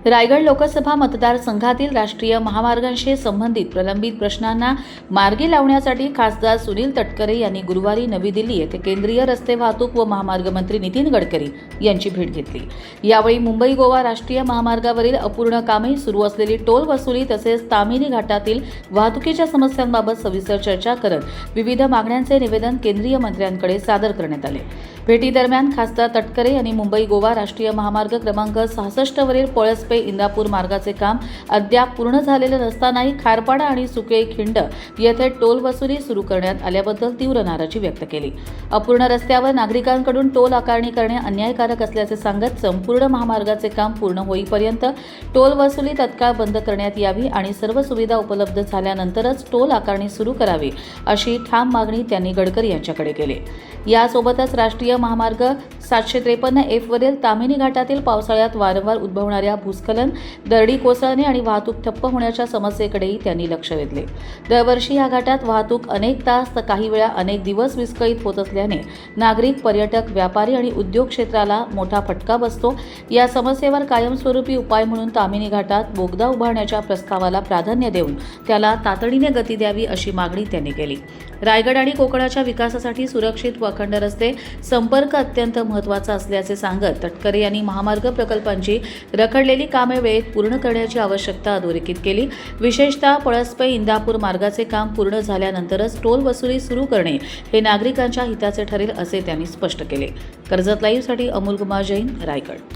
रायगड लोकसभा मतदारसंघातील राष्ट्रीय महामार्गांशी संबंधित प्रलंबित प्रश्नांना मार्गी लावण्यासाठी खासदार सुनील तटकरे यांनी गुरुवारी नवी दिल्ली येथे केंद्रीय रस्ते वाहतूक व महामार्ग मंत्री नितीन गडकरी यांची भेट घेतली। यावेळी मुंबई गोवा राष्ट्रीय महामार्गावरील अपूर्ण कामे, सुरू असलेली टोल वसुली तसेच तामिनी घाटातील वाहतुकीच्या समस्यांबाबत सविस्तर चर्चा करत विविध मागण्यांचे निवेदन केंद्रीय मंत्र्यांकडे सादर करण्यात आले। भेटीदरम्यान खासदार तटकरे यांनी मुंबई गोवा राष्ट्रीय महामार्ग क्रमांक 66 वरील पळसपे इंदापूर मार्गाचे काम अद्याप पूर्ण झालेले नसतानाही खारपाडा आणि सुकेखिंड येथे टोल वसुली सुरू करण्यात आल्याबद्दल तीव्र नाराजी व्यक्त केली। अपूर्ण रस्त्यावर नागरिकांकडून टोल आकारणी करणे अन्यायकारक असल्याचे सांगत संपूर्ण महामार्गाचे काम पूर्ण होईपर्यंत टोल वसुली तत्काळ बंद करण्यात यावी आणि सर्व सुविधा उपलब्ध झाल्यानंतरच टोल आकारणी सुरू करावी, अशी ठाम मागणी त्यांनी गडकरी यांच्याकडे केली। यासोबतच राष्ट्रीय महामार्ग 753F वरील तामिनी घाटातील पावसाळ्यात वारंवार उद्भवणाऱ्या भूस्खलन, दरडी कोसळणे आणि वाहतूक ठप्प होण्याच्या समस्येकडेही त्यांनी लक्ष वेधले। दरवर्षी या घाटात वाहतूक अनेक तास तर काही वेळा अनेक दिवस विस्कळीत होत असल्याने नागरिक, पर्यटक, व्यापारी आणि उद्योग क्षेत्राला मोठा फटका बसतो। या समस्येवर कायमस्वरूपी उपाय म्हणून तामिनी घाटात बोगदा उभारण्याच्या प्रस्तावाला प्राधान्य देऊन त्याला तातडीने गती द्यावी, अशी मागणी त्यांनी केली। रायगड आणि कोकणाच्या विकासासाठी सुरक्षित व अखंड रस्ते संपर्क अत्यंत महत्त्वाचा असल्याचे सांगत तटकरे यांनी महामार्ग प्रकल्पांची रखडलेली कामे वेळेत पूर्ण करण्याची आवश्यकता अधोरेखित केली। विशेषतः पळसपे इंदापूर मार्गाचे काम पूर्ण झाल्यानंतरच टोल वसुली सुरू करणे हे नागरिकांच्या हिताचे ठरेल, असे त्यांनी स्पष्ट केले। कर्जत लाईव्हसाठी अमोल कुमार जैन, रायगड।